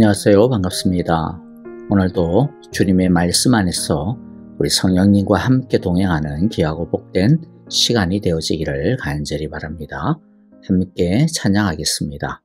안녕하세요. 반갑습니다. 오늘도 주님의 말씀 안에서 우리 성령님과 함께 동행하는 귀하고 복된 시간이 되어지기를 간절히 바랍니다. 함께 찬양하겠습니다.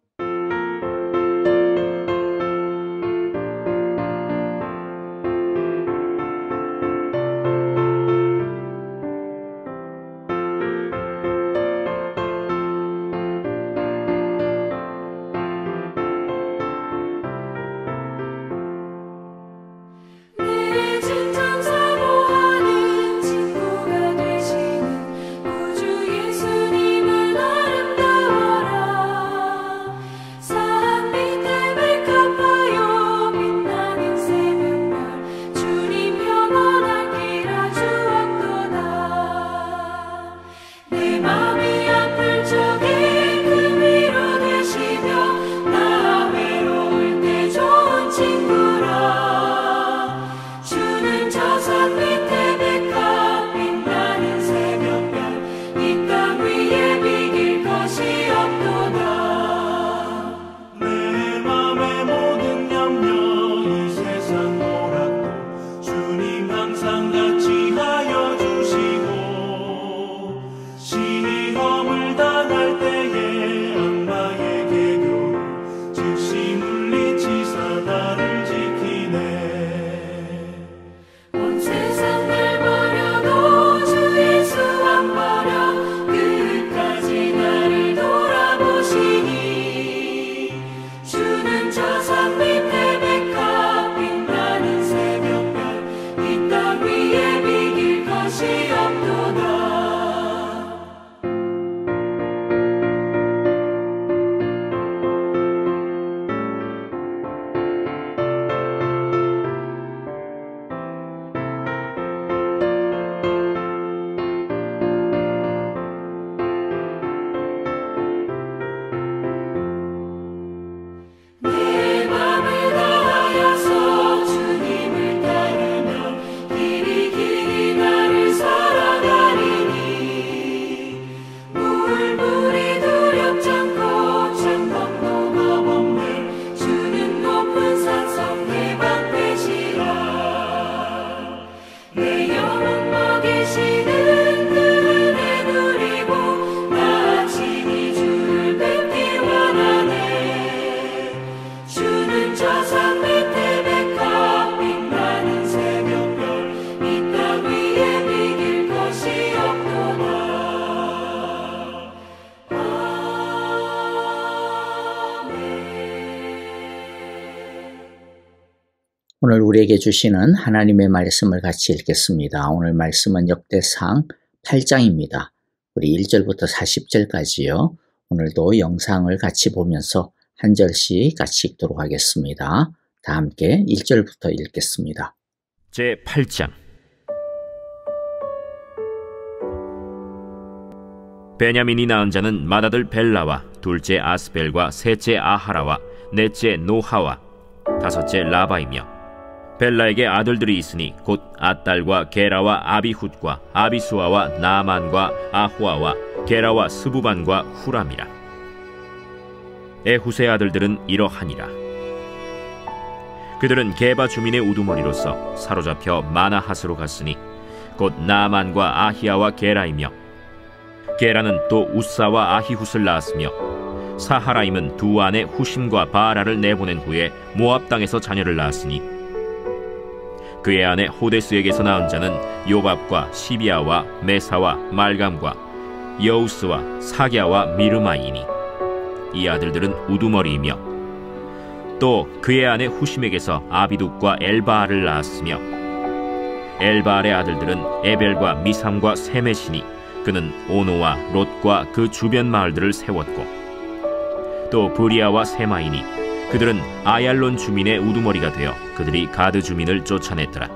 오늘 우리에게 주시는 하나님의 말씀을 같이 읽겠습니다. 오늘 말씀은 역대상 8장입니다. 우리 1절부터 40절까지요. 오늘도 영상을 같이 보면서 한 절씩 같이 읽도록 하겠습니다. 다 함께 1절부터 읽겠습니다. 제8장 베냐민이 낳은 자는 맏아들 벨라와 둘째 아스벨과 셋째 아하라와 넷째 노하와 다섯째 라바이며 벨라에게 아들들이 있으니 곧 앗달과 게라와 아비훗과 아비수아와 나만과 아호아와 게라와 스부반과 후람이라. 에훗의 아들들은 이러하니라. 그들은 게바 주민의 우두머리로서 사로잡혀 마나핫으로 갔으니 곧 나만과 아히야와 게라이며 게라는 또 우사와 아히훗을 낳았으며 사하라임은 두 아내 후심과 바라를 내보낸 후에 모압 땅에서 자녀를 낳았으니 그의 아내 호데스에게서 낳은 자는 요밥과 시비아와 메사와 말감과 여우스와 사갸와 미르마이니 이 아들들은 우두머리이며 또 그의 아내 후심에게서 아비둑과 엘바알을 낳았으며 엘바알의 아들들은 에벨과 미삼과 세메시니 그는 오노와 롯과 그 주변 마을들을 세웠고 또 브리아와 세마이니 그들은 아얄론 주민의 우두머리가 되어 그들이 가드 주민을 쫓아냈더라.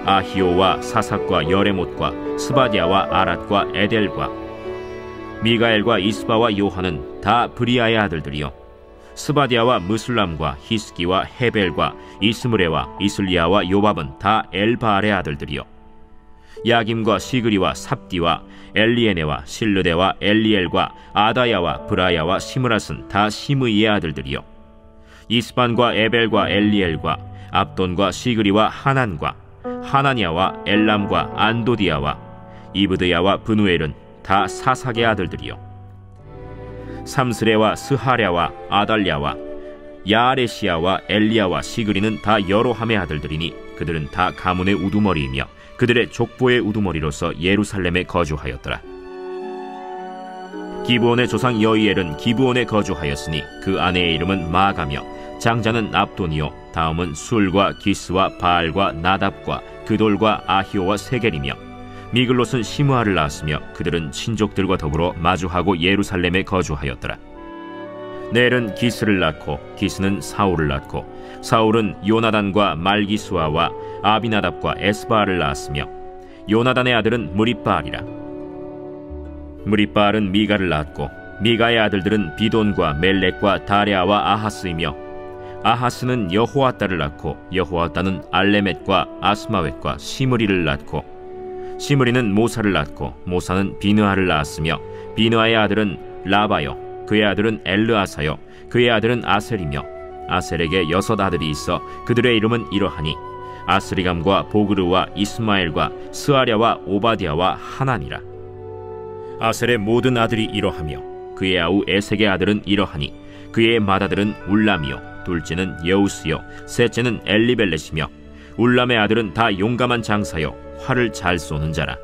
아히오와 사삭과 여레못과 스바디아와 아랏과 에델과 미가엘과 이스바와 요한은 다 브리아의 아들들이요 스바디아와 무슬람과 히스기와 헤벨과 이스므레와 이슬리아와 요밥은 다 엘바알의 아들들이요 야김과 시그리와 삽디와 엘리에네와 실르데와 엘리엘과 아다야와 브라야와 시므랏은 다 시므이의 아들들이요 이스반과 에벨과 엘리엘과 압돈과 시그리와 하난과 하나니아와 엘람과 안도디아와 이브드야와 브누엘은 다 사삭의 아들들이요 삼스레와 스하랴와 아달랴와 야아레시아와 엘리야와 시그리는 다 여로함의 아들들이니 그들은 다 가문의 우두머리이며 그들의 족보의 우두머리로서 예루살렘에 거주하였더라. 기브온의 조상 여이엘은 기브온에 거주하였으니 그 아내의 이름은 마가며 장자는 압돈이요 다음은 술과 기스와 바알과 나답과 그돌과 아히오와 세겔이며 미글롯은 시므아를 낳았으며 그들은 친족들과 더불어 마주하고 예루살렘에 거주하였더라. 넬은 기스를 낳고 기스는 사울을 낳고 사울은 요나단과 말기수아와 아비나답과 에스바알을 낳았으며 요나단의 아들은 무리바알이라. 무리바알은 미가를 낳았고 미가의 아들들은 비돈과 멜렉과 다레아와 아하스이며 아하스는 여호아따를 낳고 여호아따는 알레멧과 아스마웻과 시므리를 낳고 시므리는 모사를 낳고 모사는 비느하를 낳았으며 비느하의 아들은 라바요 그의 아들은 엘르아사요 그의 아들은 아셀이며 아셀에게 6 아들이 있어 그들의 이름은 이러하니 아스리감과 보그르와 이스마엘과 스아랴와 오바디아와 하나니라. 아셀의 모든 아들이 이러하며 그의 아우 에색의 아들은 이러하니 그의 맏아들은 울람이요 둘째는 여우스요 셋째는 엘리벨렛이며 울람의 아들은 다 용감한 장사요 활을 잘 쏘는 자라.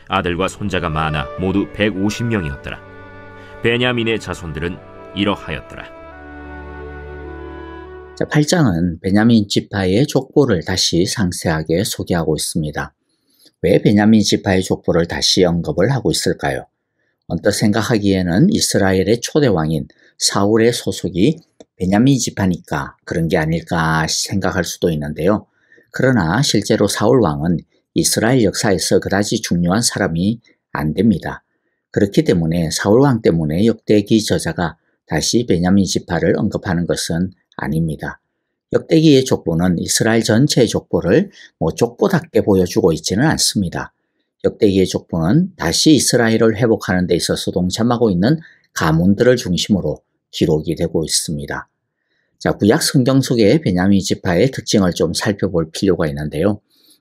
아들과 손자가 많아 모두 150명이었더라. 베냐민의 자손들은 이러하였더라. 자, 8장은 베냐민 지파의 족보를 다시 상세하게 소개하고 있습니다. 왜 베냐민 지파의 족보를 다시 언급을 하고 있을까요? 언뜻 생각하기에는 이스라엘의 초대 왕인 사울의 소속이 베냐민 지파니까 그런 게 아닐까 생각할 수도 있는데요. 그러나 실제로 사울 왕은 이스라엘 역사에서 그다지 중요한 사람이 안 됩니다. 그렇기 때문에 사울 왕 때문에 역대기 저자가 다시 베냐민 지파를 언급하는 것은 아닙니다. 역대기의 족보는 이스라엘 전체의 족보를 족보답게 보여주고 있지는 않습니다. 역대기의 족보는 다시 이스라엘을 회복하는 데 있어서 동참하고 있는 가문들을 중심으로 기록이 되고 있습니다. 자, 구약 성경 속의 베냐민 지파의 특징을 좀 살펴볼 필요가 있는데요.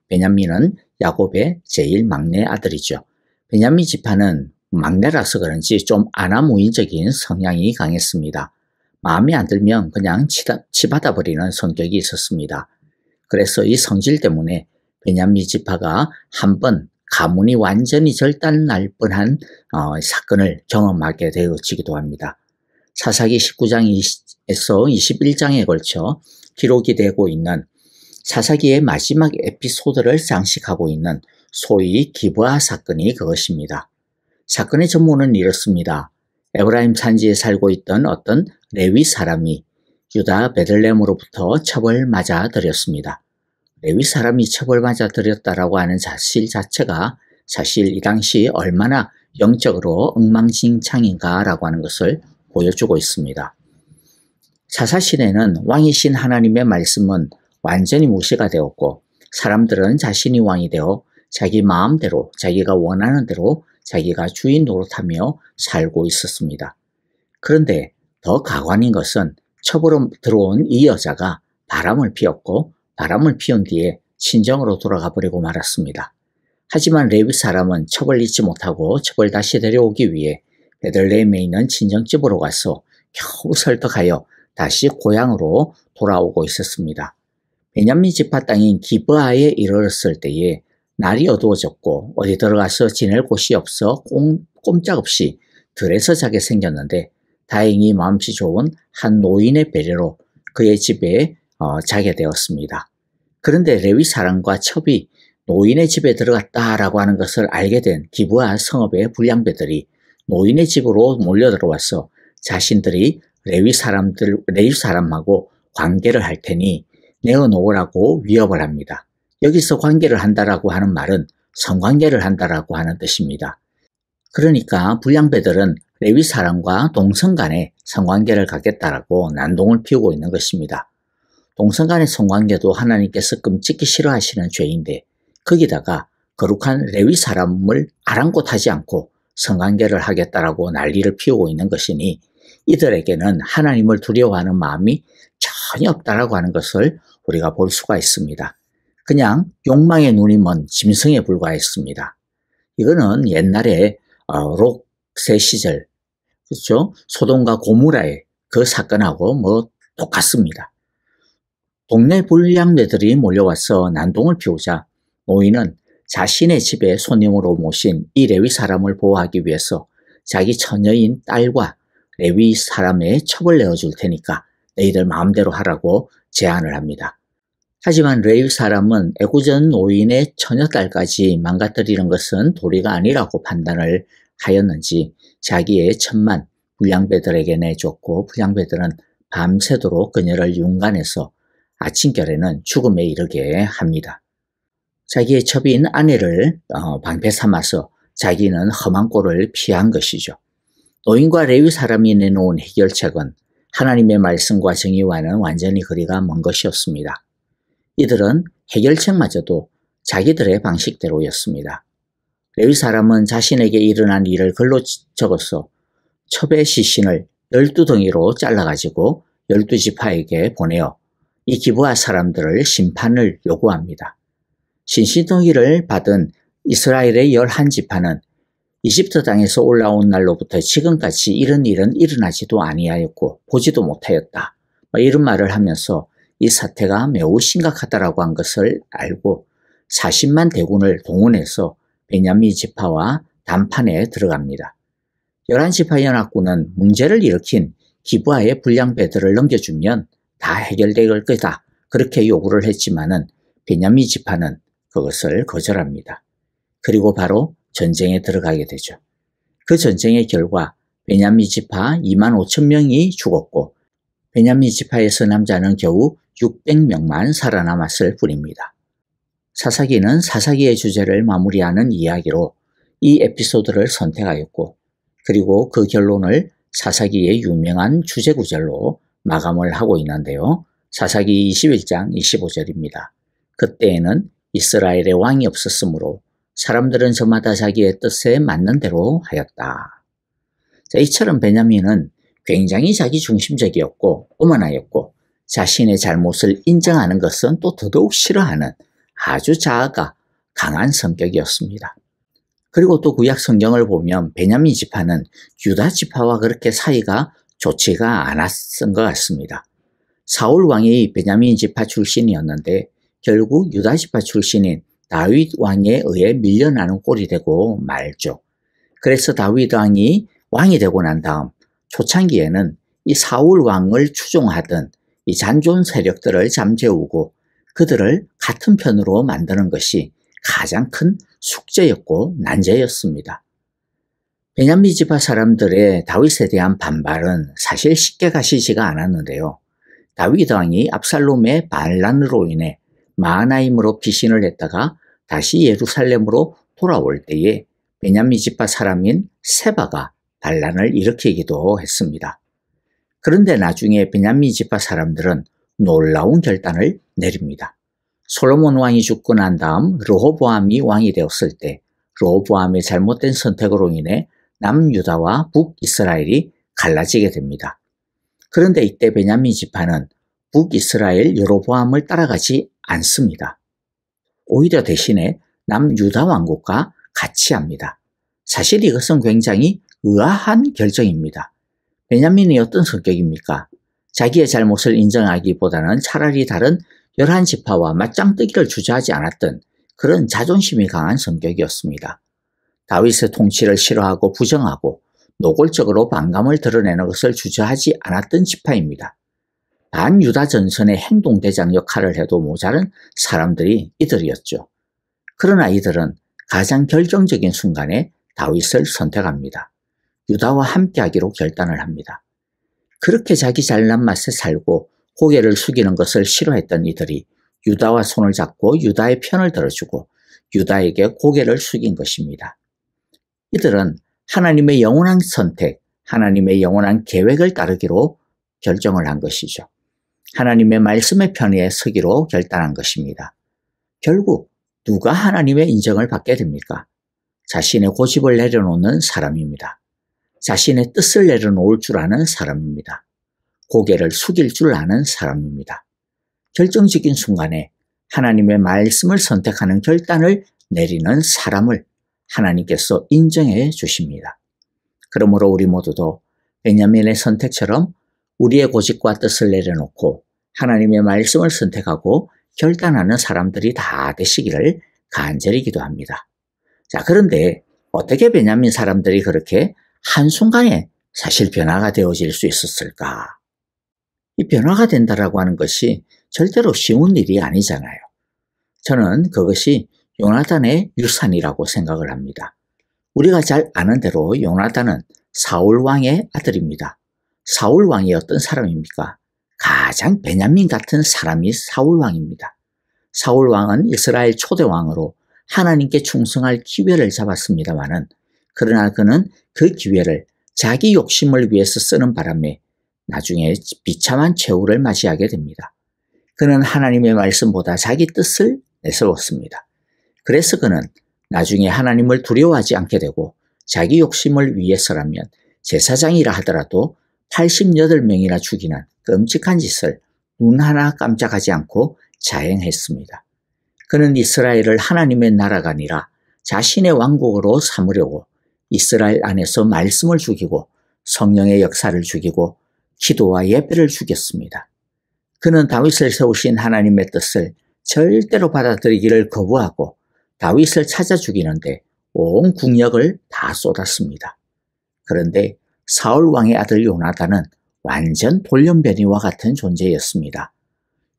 베냐민은 야곱의 제일 막내 아들이죠. 베냐민 지파는 막내라서 그런지 좀 아나무인적인 성향이 강했습니다. 마음에 안 들면 그냥 치받아 버리는 성격이 있었습니다. 그래서 이 성질 때문에 베냐민 지파가 한번 가문이 완전히 절단날 뻔한 사건을 경험하게 되어지기도 합니다. 사사기 19장에서 21장에 걸쳐 기록이 되고 있는 사사기의 마지막 에피소드를 장식하고 있는 소위 기브아 사건이 그것입니다. 사건의 전모는 이렇습니다. 에브라임 산지에 살고 있던 어떤 레위 사람이 유다 베들레헴으로부터 처벌맞아 들였습니다. 레위 사람이 처벌맞아 들였다라고 하는 사실 자체가 사실 이 당시 얼마나 영적으로 엉망진창인가라고 하는 것을 보여주고 있습니다. 사사시대는 왕이신 하나님의 말씀은 완전히 무시가 되었고 사람들은 자신이 왕이 되어 자기 마음대로 자기가 원하는 대로 자기가 주인 노릇하며 살고 있었습니다. 그런데 더 가관인 것은 첩으로 들어온 이 여자가 바람을 피웠고 바람을 피운 뒤에 친정으로 돌아가 버리고 말았습니다. 하지만 레위 사람은 첩을 잊지 못하고 첩을 다시 데려오기 위해 베들레헴에 있는 친정집으로 가서 겨우 설득하여 다시 고향으로 돌아오고 있었습니다. 베냐민 지파 땅인 기브아에 이르렀을 때에 날이 어두워졌고 어디 들어가서 지낼 곳이 없어 꼼짝없이 들에서 자게 생겼는데 다행히 마음씨 좋은 한 노인의 배려로 그의 집에 자게 되었습니다. 그런데 레위 사람과 첩이 노인의 집에 들어갔다라고 하는 것을 알게 된 기브아 성읍의 불량배들이 노인의 집으로 몰려들어와서 자신들이 레위 사람하고 관계를 할 테니 내어놓으라고 위협을 합니다. 여기서 관계를 한다라고 하는 말은 성관계를 한다라고 하는 뜻입니다. 그러니까 불량배들은 레위 사람과 동성 간에 성관계를 갖겠다라고 난동을 피우고 있는 것입니다. 동성 간의 성관계도 하나님께서 끔찍히 싫어하시는 죄인데 거기다가 거룩한 레위 사람을 아랑곳하지 않고 성관계를 하겠다라고 난리를 피우고 있는 것이니 이들에게는 하나님을 두려워하는 마음이 전혀 없다라고 하는 것을 우리가 볼 수가 있습니다. 그냥 욕망의 눈이 먼 짐승에 불과했습니다. 이거는 옛날에 롯의 시절, 그렇죠? 소돔과 고모라의 그 사건하고 똑같습니다. 동네 불량배들이 몰려와서 난동을 피우자 노인은 자신의 집에 손님으로 모신 이 레위 사람을 보호하기 위해서 자기 처녀인 딸과 레위 사람의 첩을 내어줄 테니까 너희들 마음대로 하라고 제안을 합니다. 하지만 레위 사람은 애꿎은 노인의 처녀딸까지 망가뜨리는 것은 도리가 아니라고 판단을 하였는지 자기의 첩만 불량배들에게 내줬고 불량배들은 밤새도록 그녀를 윤간해서 아침결에는 죽음에 이르게 합니다. 자기의 첩인 아내를 방패 삼아서 자기는 험한 꼴을 피한 것이죠. 노인과 레위 사람이 내놓은 해결책은 하나님의 말씀과 정의와는 완전히 거리가 먼 것이었습니다. 이들은 해결책마저도 자기들의 방식대로였습니다. 레위 사람은 자신에게 일어난 일을 글로 적어서 첩의 시신을 12덩이로 잘라가지고 12지파에게 보내어 이 기브아 사람들을 심판을 요구합니다. 신신덩이를 받은 이스라엘의 11지파는 이집트 땅에서 올라온 날로부터 지금까지 이런 일은 일어나지도 아니하였고 보지도 못하였다. 이런 말을 하면서 이 사태가 매우 심각하다라고 한 것을 알고 40만 대군을 동원해서 베냐민 지파와談판에 들어갑니다. 11지파 연합군은 문제를 일으킨 기브아의 불량배들을 넘겨주면 다 해결될 거다. 그렇게 요구를 했지만은 베냐민 지파는 그것을 거절합니다. 그리고 바로 전쟁에 들어가게 되죠. 그 전쟁의 결과 베냐민 지파 2만 5천 명이 죽었고 베냐민 지파에서 남자는 겨우 600명만 살아남았을 뿐입니다. 사사기는 사사기의 주제를 마무리하는 이야기로 이 에피소드를 선택하였고 그리고 그 결론을 사사기의 유명한 주제구절로 마감을 하고 있는데요. 사사기 21장 25절입니다. 그때에는 이스라엘의 왕이 없었으므로 사람들은 저마다 자기의 뜻에 맞는 대로 하였다. 자, 이처럼 베냐민은 굉장히 자기중심적이었고 오만하였고 자신의 잘못을 인정하는 것은 또 더더욱 싫어하는 아주 자아가 강한 성격이었습니다. 그리고 또 구약 성경을 보면 베냐민 지파는 유다 지파와 그렇게 사이가 좋지가 않았던 것 같습니다. 사울 왕이 베냐민 지파 출신이었는데 결국 유다 지파 출신인 다윗 왕에 의해 밀려나는 꼴이 되고 말죠. 그래서 다윗 왕이 왕이 되고 난 다음 초창기에는 이 사울 왕을 추종하던 이 잔존 세력들을 잠재우고 그들을 같은 편으로 만드는 것이 가장 큰 숙제였고 난제였습니다. 베냐민 지파 사람들의 다윗에 대한 반발은 사실 쉽게 가시지가 않았는데요. 다윗 왕이 압살롬의 반란으로 인해 마하나임으로 피신을 했다가 다시 예루살렘으로 돌아올 때에 베냐민 지파 사람인 세바가 반란을 일으키기도 했습니다. 그런데 나중에 베냐민 지파 사람들은 놀라운 결단을 내립니다. 솔로몬 왕이 죽고 난 다음 르호보암이 왕이 되었을 때 르호보암의 잘못된 선택으로 인해 남유다와 북이스라엘이 갈라지게 됩니다. 그런데 이때 베냐민 지파는 북이스라엘 여로보암을 따라가지 않습니다. 오히려 대신에 남유다 왕국과 같이 합니다. 사실 이것은 굉장히 의아한 결정입니다. 베냐민이 어떤 성격입니까? 자기의 잘못을 인정하기보다는 차라리 다른 11지파와 맞짱뜨기를 주저하지 않았던 그런 자존심이 강한 성격이었습니다. 다윗의 통치를 싫어하고 부정하고 노골적으로 반감을 드러내는 것을 주저하지 않았던 지파입니다. 반유다 전선의 행동대장 역할을 해도 모자른 사람들이 이들이었죠. 그러나 이들은 가장 결정적인 순간에 다윗을 선택합니다. 유다와 함께하기로 결단을 합니다. 그렇게 자기 잘난 맛에 살고 고개를 숙이는 것을 싫어했던 이들이 유다와 손을 잡고 유다의 편을 들어주고 유다에게 고개를 숙인 것입니다. 이들은 하나님의 영원한 선택, 하나님의 영원한 계획을 따르기로 결정을 한 것이죠. 하나님의 말씀의 편에 서기로 결단한 것입니다. 결국 누가 하나님의 인정을 받게 됩니까? 자신의 고집을 내려놓는 사람입니다. 자신의 뜻을 내려놓을 줄 아는 사람입니다. 고개를 숙일 줄 아는 사람입니다. 결정적인 순간에 하나님의 말씀을 선택하는 결단을 내리는 사람을 하나님께서 인정해 주십니다. 그러므로 우리 모두도 베냐민의 선택처럼 우리의 고집과 뜻을 내려놓고 하나님의 말씀을 선택하고 결단하는 사람들이 다 되시기를 간절히 기도합니다. 자, 그런데 어떻게 베냐민 사람들이 그렇게 한순간에 사실 변화가 되어질 수 있었을까? 이 변화가 된다라고 하는 것이 절대로 쉬운 일이 아니잖아요. 저는 그것이 요나단의 유산이라고 생각을 합니다. 우리가 잘 아는 대로 요나단은 사울 왕의 아들입니다. 사울 왕이 어떤 사람입니까? 가장 베냐민 같은 사람이 사울 왕입니다. 사울 왕은 이스라엘 초대 왕으로 하나님께 충성할 기회를 잡았습니다마는 그러나 그는 그 기회를 자기 욕심을 위해서 쓰는 바람에 나중에 비참한 최후를 맞이하게 됩니다. 그는 하나님의 말씀보다 자기 뜻을 내세웠습니다. 그래서 그는 나중에 하나님을 두려워하지 않게 되고 자기 욕심을 위해서라면 제사장이라 하더라도 88명이나 죽이는 끔찍한 짓을 눈 하나 깜짝하지 않고 자행했습니다. 그는 이스라엘을 하나님의 나라가 아니라 자신의 왕국으로 삼으려고 이스라엘 안에서 말씀을 죽이고 성령의 역사를 죽이고 기도와 예배를 죽였습니다. 그는 다윗을 세우신 하나님의 뜻을 절대로 받아들이기를 거부하고 다윗을 찾아 죽이는데 온 국력을 다 쏟았습니다. 그런데 사울 왕의 아들 요나단은 완전 돌연변이와 같은 존재였습니다.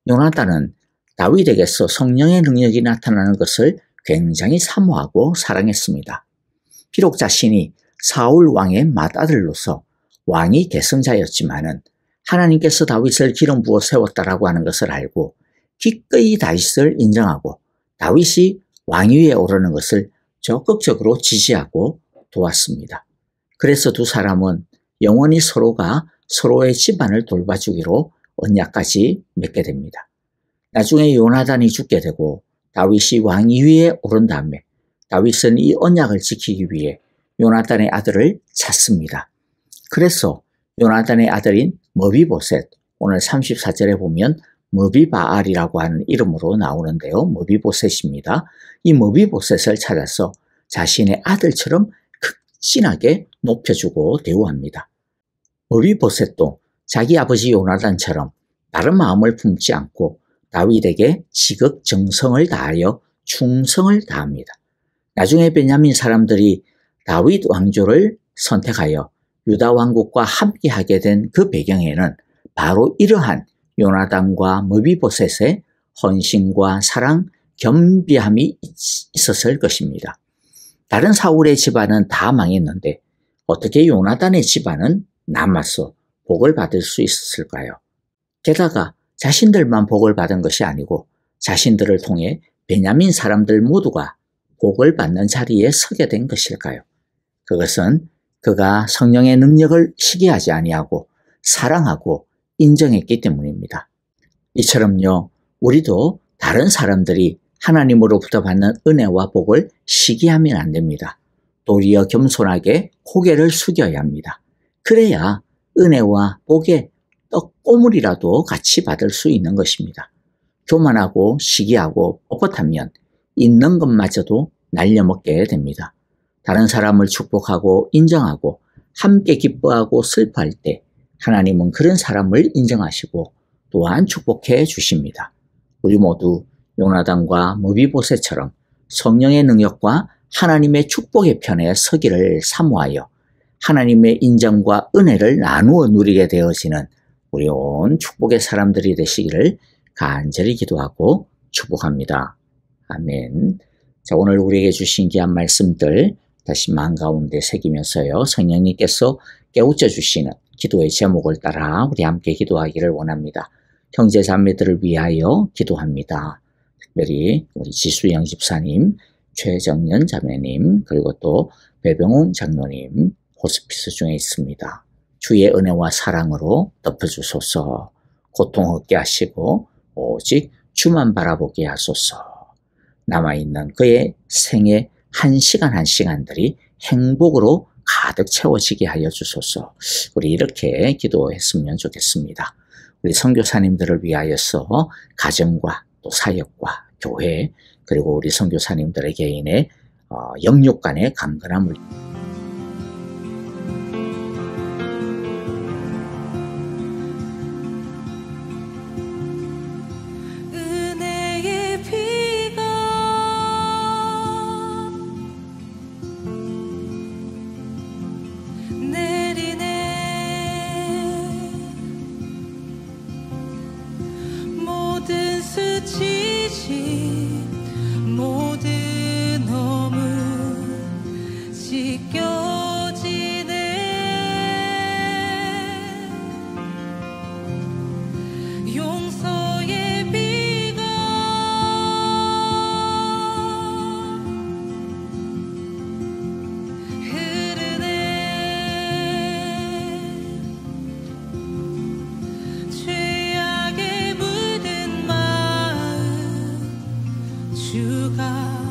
요나단은 다윗에게서 성령의 능력이 나타나는 것을 굉장히 사모하고 사랑했습니다. 비록 자신이 사울 왕의 맏아들로서 왕이 계승자였지만은 하나님께서 다윗을 기름 부어 세웠다라고 하는 것을 알고 기꺼이 다윗을 인정하고 다윗이 왕위에 오르는 것을 적극적으로 지지하고 도왔습니다. 그래서 두 사람은 영원히 서로가 서로의 집안을 돌봐주기로 언약까지 맺게 됩니다. 나중에 요나단이 죽게 되고 다윗이 왕위에 오른 다음에 다윗은 이 언약을 지키기 위해 요나단의 아들을 찾습니다. 그래서 요나단의 아들인 머비보셋, 오늘 34절에 보면 머비바알이라고 하는 이름으로 나오는데요. 머비보셋입니다. 이 머비보셋을 찾아서 자신의 아들처럼 극진하게 높여주고 대우합니다. 머비보셋도 자기 아버지 요나단처럼 다른 마음을 품지 않고 다윗에게 지극정성을 다하여 충성을 다합니다. 나중에 베냐민 사람들이 다윗 왕조를 선택하여 유다 왕국과 함께하게 된 그 배경에는 바로 이러한 요나단과 머비보셋의 헌신과 사랑, 겸비함이 있었을 것입니다. 다른 사울의 집안은 다 망했는데 어떻게 요나단의 집안은 남아서 복을 받을 수 있었을까요? 게다가 자신들만 복을 받은 것이 아니고 자신들을 통해 베냐민 사람들 모두가 복을 받는 자리에 서게 된 것일까요? 그것은 그가 성령의 능력을 시기하지 아니하고 사랑하고 인정했기 때문입니다. 이처럼요, 우리도 다른 사람들이 하나님으로부터 받는 은혜와 복을 시기하면 안 됩니다. 도리어 겸손하게 고개를 숙여야 합니다. 그래야 은혜와 복의 떡고물이라도 같이 받을 수 있는 것입니다. 교만하고 시기하고 뻣뻣하면 있는 것마저도 날려먹게 됩니다. 다른 사람을 축복하고 인정하고 함께 기뻐하고 슬퍼할 때 하나님은 그런 사람을 인정하시고 또한 축복해 주십니다. 우리 모두 요나단과 머비보셋처럼 성령의 능력과 하나님의 축복의 편에 서기를 사모하여 하나님의 인정과 은혜를 나누어 누리게 되어지는 우리 온 축복의 사람들이 되시기를 간절히 기도하고 축복합니다. 아멘. 자, 오늘 우리에게 주신 귀한 말씀들 다시 마음 가운데 새기면서요, 성령님께서 깨우쳐 주시는 기도의 제목을 따라 우리 함께 기도하기를 원합니다. 형제 자매들을 위하여 기도합니다. 특별히 우리 지수영 집사님, 최정연 자매님, 그리고 또 배병웅 장로님 호스피스 중에 있습니다. 주의 은혜와 사랑으로 덮어주소서. 고통 없게 하시고 오직 주만 바라보게 하소서. 남아있는 그의 생애 한 시간 한 시간들이 행복으로 가득 채워지게 하여 주소서. 우리 이렇게 기도했으면 좋겠습니다. 우리 선교사님들을 위하여서 가정과 또 사역과 교회 그리고 우리 선교사님들의 개인의 영육 간의 강건함을 모든 어문 씻겨지네. 용서의 비가 흐르네. 죄악에 물든 마음 주가